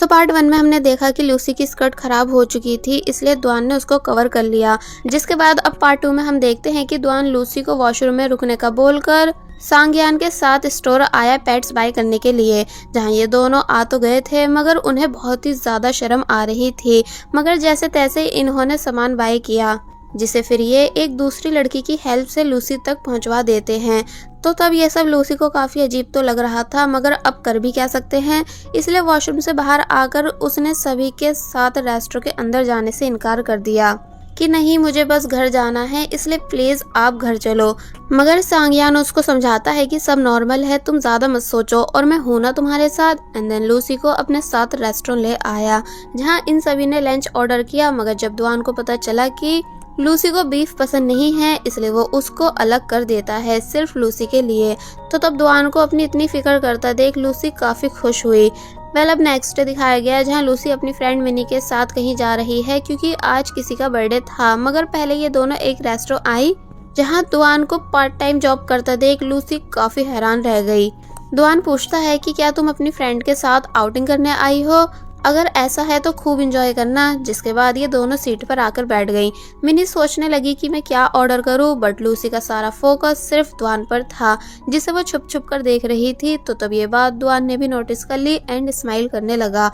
तो पार्ट 1 में हमने देखा कि लूसी की स्कर्ट खराब हो चुकी थी, इसलिए द्वान ने उसको कवर कर लिया। जिसके बाद अब पार्ट 2 में हम देखते हैं कि द्वान लूसी को वॉशरूम में रुकने का बोलकर सांग्यान के साथ स्टोर आया पेट्स बाय करने के लिए, जहां ये दोनों आ तो गए थे मगर उन्हें बहुत ही ज्यादा शर्म आ रही थी। मगर जैसे तैसे इन्होंने सामान बाय किया, जिसे फिर ये एक दूसरी लड़की की हेल्प से लूसी तक पहुंचवा देते हैं। तो तब ये सब लूसी को काफी अजीब तो लग रहा था, मगर अब कर भी क्या सकते हैं। इसलिए वॉशरूम से बाहर आकर उसने सभी के साथ रेस्टोरेंट के अंदर जाने से इनकार कर दिया कि नहीं, मुझे बस घर जाना है, इसलिए प्लीज आप घर चलो। मगर सांग्यान उसको समझाता है कि सब नॉर्मल है, तुम ज्यादा मत सोचो और मैं हूं ना तुम्हारे साथ। एंड देन लूसी को अपने साथ रेस्टोरेंट ले आया, जहां इन सभी ने लंच ऑर्डर किया। मगर जब द्वान को पता चला कि लूसी को बीफ पसंद नहीं है, इसलिए वो उसको अलग कर देता है सिर्फ लूसी के लिए। तो तब द्वान को अपनी इतनी फिक्र करता देख लूसी काफी खुश हुई। वेल, अब नेक्स्ट डे दिखाया गया जहां लूसी अपनी फ्रेंड मिनी के साथ कहीं जा रही है, क्योंकि आज किसी का बर्थडे था। मगर पहले ये दोनों एक रेस्टोरेंट आई, जहां द्वान को पार्ट टाइम जॉब करता देख लूसी काफी हैरान रह गई। द्वान पूछता है कि क्या तुम अपनी फ्रेंड के साथ आउटिंग करने आई हो? अगर ऐसा है तो खूब एंजॉय करना। जिसके बाद ये दोनों सीट पर आकर बैठ गई। मिनी सोचने लगी कि मैं क्या ऑर्डर करूं, बट लूसी का सारा फोकस सिर्फ द्वान पर था, जिसे वो छुप छुप कर देख रही थी। तो तब ये बात द्वान ने भी नोटिस कर ली एंड स्माइल करने लगा।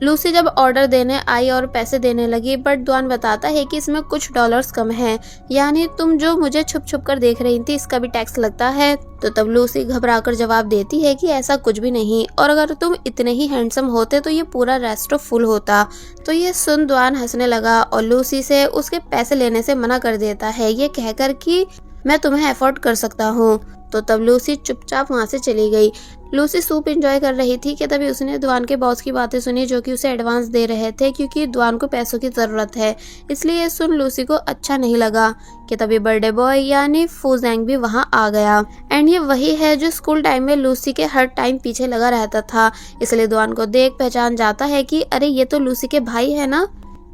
लूसी जब ऑर्डर देने आई और पैसे देने लगी, बट द्वान बताता है कि इसमें कुछ डॉलर्स कम हैं, यानी तुम जो मुझे छुप छुप कर देख रही थी इसका भी टैक्स लगता है। तो तब लूसी घबराकर जवाब देती है कि ऐसा कुछ भी नहीं, और अगर तुम इतने ही हैंडसम होते तो ये पूरा रेस्टोरेंट फुल होता। तो ये सुन द्वान हंसने लगा और लूसी से उसके पैसे लेने से मना कर देता है, ये कहकर कि मैं तुम्हें अफोर्ड कर सकता हूँ। तो तब लूसी चुपचाप वहाँ से चली गई। लूसी सूप एंजॉय कर रही थी कि तभी उसने द्वान के बॉस की बातें सुनी, जो कि उसे एडवांस दे रहे थे क्योंकि द्वान को पैसों की ज़रूरत है। इसलिए सुन लूसी को अच्छा नहीं लगा कि तभी बर्थडे बॉय यानी फूजेंग भी वहाँ आ गया। एंड ये वही है जो स्कूल टाइम में लूसी के हर टाइम पीछे लगा रहता था। इसलिए द्वान को देख पहचान जाता है कि अरे ये तो लूसी के भाई है ना।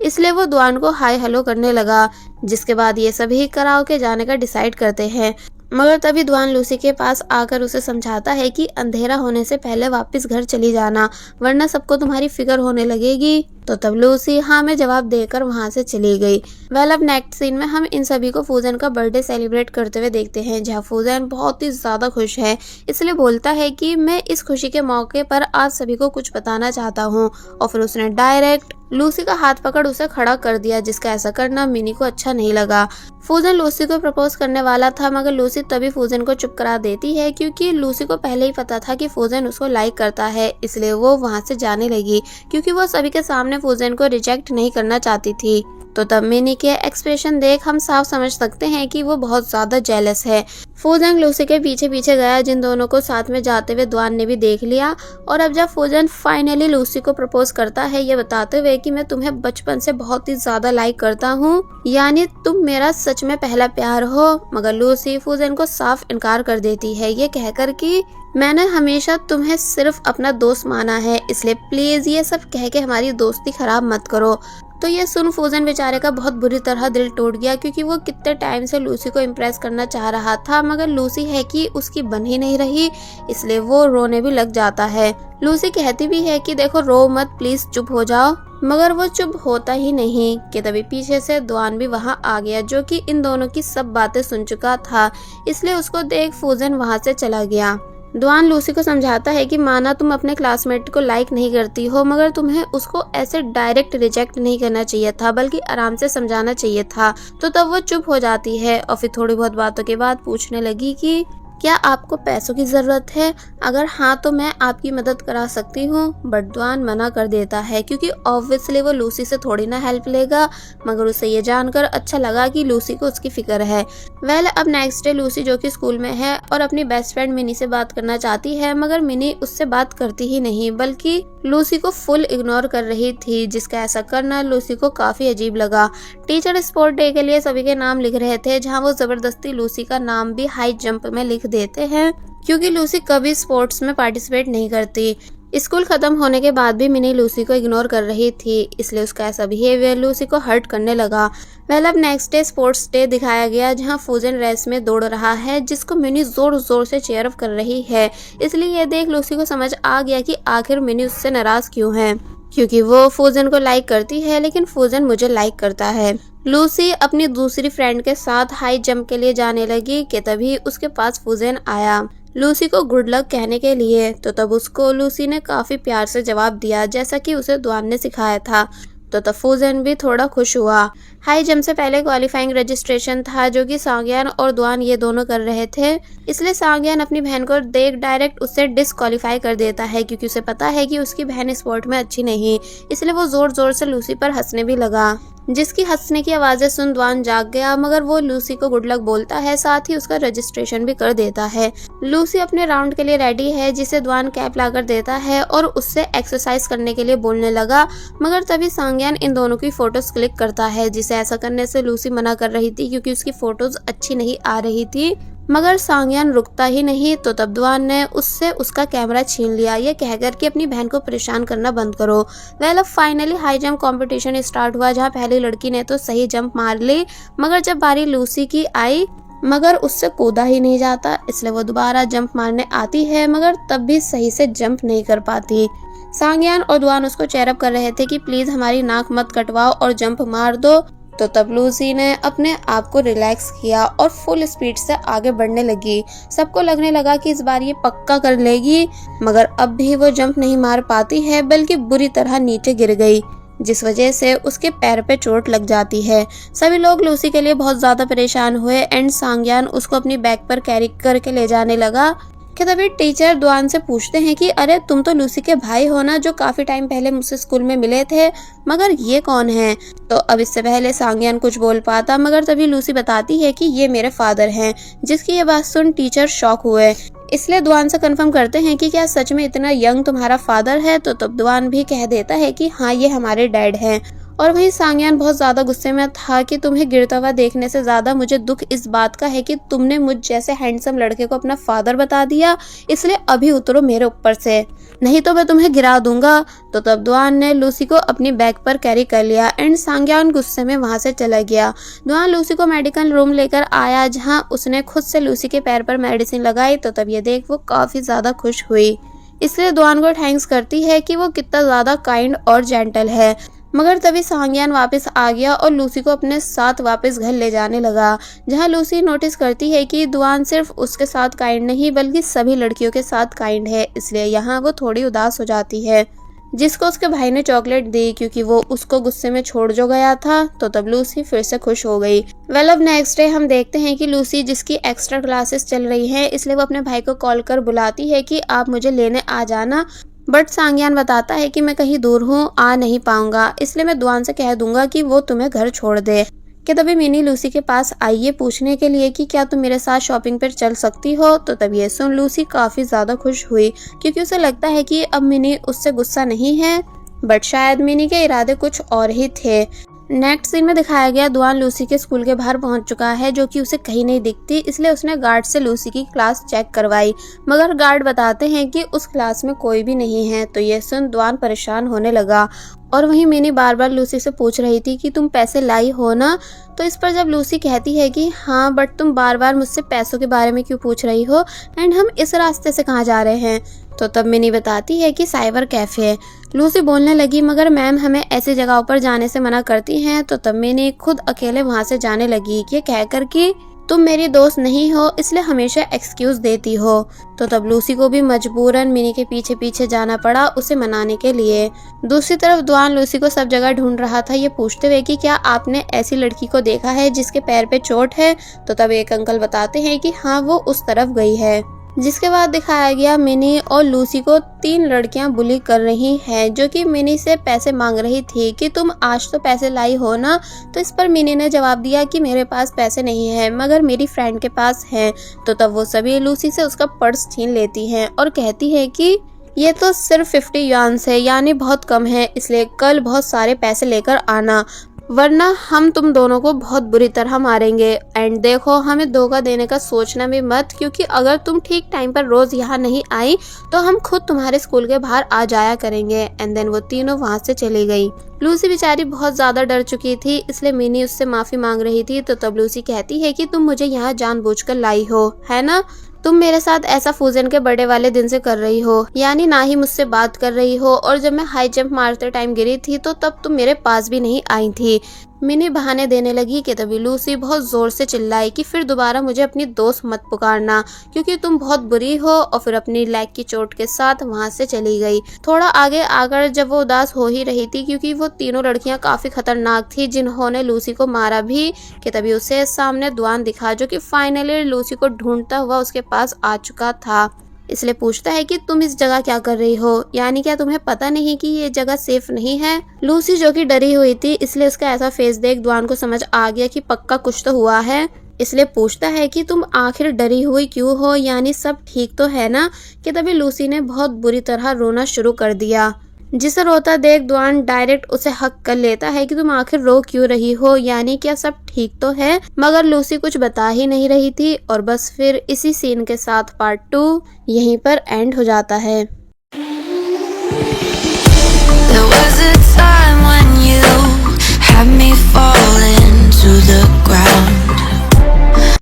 इसलिए वो द्वान को हाय हेलो करने लगा। जिसके बाद ये सभी कराओके जाने का डिसाइड करते हैं। मगर तभी द्वान लूसी के पास आकर उसे समझाता है कि अंधेरा होने से पहले वापस घर चली जाना, वरना सबको तुम्हारी फिक्र होने लगेगी। तो तब लूसी हाँ में जवाब देकर वहां से चली गई। वेल, अब नेक्स्ट सीन में हम इन सभी को फूजन का बर्थडे सेलिब्रेट करते हुए देखते हैं, जहाँ फूजन बहुत ही ज्यादा खुश है। इसलिए बोलता है कि मैं इस खुशी के मौके पर आज सभी को कुछ बताना चाहता हूँ। और फिर उसने डायरेक्ट लूसी का हाथ पकड़ उसे खड़ा कर दिया, जिसका ऐसा करना मिनी को अच्छा नहीं लगा। फूजन लूसी को प्रपोज करने वाला था, मगर लूसी तभी फूजन को चुप करा देती है, क्योंकि लूसी को पहले ही पता था कि फूजन उसको लाइक करता है। इसलिए वो वहां से जाने लगी, क्योंकि वो सभी के सामने फूजन को रिजेक्ट नहीं करना चाहती थी। तो तब मिनी के एक्सप्रेशन देख हम साफ समझ सकते हैं कि वो बहुत ज्यादा जेलस है। फूजन लूसी के पीछे पीछे गया, जिन दोनों को साथ में जाते हुए द्वान ने भी देख लिया। और अब जब फूजन फाइनली लूसी को प्रपोज करता है, ये बताते हुए कि मैं तुम्हें बचपन से बहुत ही ज्यादा लाइक करता हूँ, यानी तुम मेरा सच में पहला प्यार हो। मगर लूसी फूजन को साफ इनकार कर देती है, ये कहकर कि मैंने हमेशा तुम्हें सिर्फ अपना दोस्त माना है, इसलिए प्लीज ये सब कह के हमारी दोस्ती खराब मत करो। तो ये सुन फूजन बेचारे का बहुत बुरी तरह दिल टूट गया, क्योंकि वो कितने टाइम से लूसी को इम्प्रेस करना चाह रहा था, मगर लूसी है कि उसकी बन ही नहीं रही। इसलिए वो रोने भी लग जाता है। लूसी कहती भी है कि देखो रो मत, प्लीज चुप हो जाओ, मगर वो चुप होता ही नहीं। कि तभी पीछे से द्वान भी वहाँ आ गया, जो कि इन दोनों की सब बातें सुन चुका था। इसलिए उसको देख फूजन वहाँ से चला गया। द्वान लूसी को समझाता है कि माना तुम अपने क्लासमेट को लाइक नहीं करती हो, मगर तुम्हें उसको ऐसे डायरेक्ट रिजेक्ट नहीं करना चाहिए था, बल्कि आराम से समझाना चाहिए था। तो तब वो चुप हो जाती है और फिर थोड़ी बहुत बातों के बाद पूछने लगी कि क्या आपको पैसों की जरूरत है? अगर हाँ तो मैं आपकी मदद करा सकती हूँ। बट द्वान मना कर देता है, क्योंकि ऑब्वियसली वो लूसी से थोड़ी ना हेल्प लेगा। मगर उसे ये जानकर अच्छा लगा कि लूसी को उसकी फिक्र है। वेल, अब नेक्स्ट डे लूसी जो कि स्कूल में है और अपनी बेस्ट फ्रेंड मिनी से बात करना चाहती है, मगर मिनी उससे बात करती ही नहीं, बल्कि लूसी को फुल इग्नोर कर रही थी, जिसका ऐसा करना लूसी को काफी अजीब लगा। टीचर स्पोर्ट डे के लिए सभी के नाम लिख रहे थे, जहाँ वो जबरदस्ती लूसी का नाम भी हाई जंप में लिख देते हैं, क्योंकि लूसी कभी स्पोर्ट्स में पार्टिसिपेट नहीं करती। स्कूल खत्म होने के बाद भी मिनी लूसी को इग्नोर कर रही थी, इसलिए उसका ऐसा बिहेवियर लूसी को हर्ट करने लगा। वेल, अब नेक्स्ट डे स्पोर्ट्स डे दिखाया गया, जहां फूजन रेस में दौड़ रहा है, जिसको मिनी जोर जोर से चीयर अप कर रही है। इसलिए ये देख लूसी को समझ आ गया कि आखिर मिनी उससे नाराज क्यों है। क्योंकि वो फूजन को लाइक करती है लेकिन फूजन मुझे लाइक करता है। लूसी अपनी दूसरी फ्रेंड के साथ हाई जंप के लिए जाने लगी कि तभी उसके पास फूजन आया लूसी को गुड लक कहने के लिए। तो तब उसको लूसी ने काफी प्यार से जवाब दिया जैसा कि उसे द्वान ने सिखाया था। तो तब फूजन भी थोड़ा खुश हुआ। हाई जंप से पहले क्वालिफाइंग रजिस्ट्रेशन था जो कि सांगयान और द्वान ये दोनों कर रहे थे, इसलिए सांगयान अपनी बहन को देख डायरेक्ट उससे डिस्क्वालीफाई कर देता है क्योंकि उसे पता है कि उसकी बहन स्पोर्ट में अच्छी नहीं। इसलिए वो जोर जोर से लूसी पर हंसने भी लगा, जिसकी हंसने की आवाजें सुन द्वान जाग गया, मगर वो लूसी को गुड लक बोलता है, साथ ही उसका रजिस्ट्रेशन भी कर देता है। लूसी अपने राउंड के लिए रेडी है जिसे द्वान कैप लाकर देता है और उससे एक्सरसाइज करने के लिए बोलने लगा, मगर तभी सांगयान इन दोनों की फोटोज क्लिक करता है जिसे ऐसा करने से लूसी मना कर रही थी क्योंकि उसकी फोटोज अच्छी नहीं आ रही थी, मगर सांगयान रुकता ही नहीं। तो तब द्वान ने उससे उसका कैमरा छीन लिया, ये कहकर कि अपनी बहन को परेशान करना बंद करो। वेल अब finally high jump competition start हुआ जहां पहली लड़की ने तो सही जंप मार ली, मगर जब बारी लूसी की आई मगर उससे कूदा ही नहीं जाता, इसलिए वो दोबारा जंप मारने आती है मगर तब भी सही से जंप नहीं कर पाती। सांगयान और द्वान उसको चेयरअप कर रहे थे कि प्लीज हमारी नाक मत कटवाओ और जंप मार दो। तो तब लूसी ने अपने आप को रिलैक्स किया और फुल स्पीड से आगे बढ़ने लगी। सबको लगने लगा कि इस बार ये पक्का कर लेगी, मगर अब भी वो जंप नहीं मार पाती है बल्कि बुरी तरह नीचे गिर गई, जिस वजह से उसके पैर पे चोट लग जाती है। सभी लोग लूसी के लिए बहुत ज्यादा परेशान हुए एंड सांगयान उसको अपनी बैग पर कैरी करके ले जाने लगा कि तभी टीचर द्वान से पूछते हैं कि अरे तुम तो लूसी के भाई हो ना, जो काफी टाइम पहले मुझसे स्कूल में मिले थे, मगर ये कौन है? तो अब इससे पहले सांगयान कुछ बोल पाता, मगर तभी लूसी बताती है कि ये मेरे फादर हैं, जिसकी ये बात सुन टीचर शॉक हुए। इसलिए द्वान से कंफर्म करते हैं कि क्या सच में इतना यंग तुम्हारा फादर है? तो तब द्वान भी कह देता है कि हाँ ये हमारे डैड हैं। और वहीं सांगयान बहुत ज्यादा गुस्से में था कि तुम्हें गिरता हुआ देखने से ज्यादा मुझे दुख इस बात का है कि तुमने मुझ जैसे हैंडसम लड़के को अपना फादर बता दिया, इसलिए अभी उतरो मेरे ऊपर से, नहीं तो मैं तुम्हें गिरा दूंगा। तो तब द्वान ने लूसी को अपनी बैग पर कैरी कर लिया एंड सांगयान गुस्से में वहां से चला गया। द्वान लूसी को मेडिकल रूम लेकर आया जहां उसने खुद से लूसी के पैर पर मेडिसिन लगाई। तो तब ये देख वो काफी ज्यादा खुश हुई, इसलिए द्वान को थैंक्स करती है कि वो कितना ज्यादा काइंड और जेंटल है। मगर तभी सांगयान वापस आ गया और लूसी को अपने साथ वापस घर ले जाने लगा, जहां लूसी नोटिस करती है कि द्वान सिर्फ उसके साथ काइंड नहीं बल्कि सभी लड़कियों के साथ काइंड है, इसलिए यहाँ वो थोड़ी उदास हो जाती है, जिसको उसके भाई ने चॉकलेट दी क्योंकि वो उसको गुस्से में छोड़ जो गया था। तो तब लूसी फिर से खुश हो गई। वेल अब नेक्स्ट डे हम देखते हैं कि लूसी जिसकी एक्स्ट्रा क्लासेस चल रही है, इसलिए वो अपने भाई को कॉल कर बुलाती है कि आप मुझे लेने आ जाना, बट सांगयान बताता है कि मैं कहीं दूर हूँ, आ नहीं पाऊंगा, इसलिए मैं द्वान से कह दूंगा कि वो तुम्हें घर छोड़ दे। कि तभी मिनी लूसी के पास आई है पूछने के लिए कि क्या तुम मेरे साथ शॉपिंग पर चल सकती हो। तो तब ये सुन लूसी काफी ज्यादा खुश हुई क्योंकि उसे लगता है कि अब मिनी उससे गुस्सा नहीं है, बट शायद मिनी के इरादे कुछ और ही थे। नेक्स्ट सीन में दिखाया गया द्वान लूसी के स्कूल के बाहर पहुंच चुका है जो कि उसे कहीं नहीं दिखती, इसलिए उसने गार्ड से लूसी की क्लास चेक करवाई, मगर गार्ड बताते हैं कि उस क्लास में कोई भी नहीं है। तो ये सुन द्वान परेशान होने लगा और वहीं मिनी बार बार लूसी से पूछ रही थी कि तुम पैसे लाई हो ना। तो इस पर जब लूसी कहती है कि हाँ बट तुम बार बार मुझसे पैसों के बारे में क्यों पूछ रही हो एंड हम इस रास्ते से कहाँ जा रहे हैं। तो तब मिनी बताती है कि साइबर कैफे। लूसी बोलने लगी मगर मैम हमें ऐसी जगहों पर जाने से मना करती हैं। तो तब मिनी खुद अकेले वहां से जाने लगी, ये कहकर कि तुम मेरी दोस्त नहीं हो इसलिए हमेशा एक्सक्यूज देती हो। तो तब लूसी को भी मजबूरन मिनी के पीछे पीछे जाना पड़ा उसे मनाने के लिए। दूसरी तरफ द्वान लूसी को सब जगह ढूंढ रहा था, ये पूछते हुए कि क्या आपने ऐसी लड़की को देखा है जिसके पैर पे चोट है। तो तब एक अंकल बताते हैं कि हाँ वो उस तरफ गई है, जिसके बाद दिखाया गया मिनी और लूसी को 3 लड़कियां बुली कर रही हैं जो कि मिनी से पैसे मांग रही थी कि तुम आज तो पैसे लाई हो ना। तो इस पर मिनी ने जवाब दिया कि मेरे पास पैसे नहीं है मगर मेरी फ्रेंड के पास हैं। तो तब वो सभी लूसी से उसका पर्स छीन लेती हैं और कहती है कि ये तो सिर्फ 50 युआन्स है यानी बहुत कम है, इसलिए कल बहुत सारे पैसे लेकर आना वरना हम तुम दोनों को बहुत बुरी तरह मारेंगे। एंड देखो हमें धोखा देने का सोचना भी मत क्योंकि अगर तुम ठीक टाइम पर रोज यहाँ नहीं आई तो हम खुद तुम्हारे स्कूल के बाहर आ जाया करेंगे। एंड देन वो तीनों वहां से चली गई। लूसी बेचारी बहुत ज्यादा डर चुकी थी इसलिए मिनी उससे माफी मांग रही थी। तो तब लूसी कहती है कि तुम मुझे यहाँ जानबूझकर लाई हो है ना। तुम मेरे साथ ऐसा फूजन के बर्थडे वाले दिन से कर रही हो, यानी ना ही मुझसे बात कर रही हो, और जब मैं हाई जंप मारते टाइम गिरी थी तो तब तुम मेरे पास भी नहीं आई थी। मिनी बहाने देने लगी कि तभी लूसी बहुत जोर से चिल्लाई कि फिर दोबारा मुझे अपनी दोस्त मत पुकारना, क्योंकि तुम बहुत बुरी हो, और फिर अपनी लेग की चोट के साथ वहां से चली गई। थोड़ा आगे आकर जब वो उदास हो ही रही थी, क्योंकि वो तीनों लड़कियां काफी खतरनाक थी जिन्होंने लूसी को मारा भी, कि तभी उसे सामने द्वान दिखा, जो कि फाइनली लूसी को ढूंढता हुआ उसके पास आ चुका था। इसलिए पूछता है कि तुम इस जगह क्या कर रही हो, यानी क्या तुम्हें पता नहीं कि ये जगह सेफ नहीं है। लूसी जो कि डरी हुई थी, इसलिए उसका ऐसा फेस देख द्वान को समझ आ गया कि पक्का कुछ तो हुआ है। इसलिए पूछता है कि तुम आखिर डरी हुई क्यों हो, यानी सब ठीक तो है ना। कि तभी लूसी ने बहुत बुरी तरह रोना शुरू कर दिया, जिसे रोता देख द्वान डायरेक्ट उसे हक कर लेता है कि तुम आखिर रो क्यों रही हो, यानी क्या सब ठीक तो है। मगर लूसी कुछ बता ही नहीं रही थी, और बस फिर इसी सीन के साथ पार्ट 2 यहीं पर एंड हो जाता है।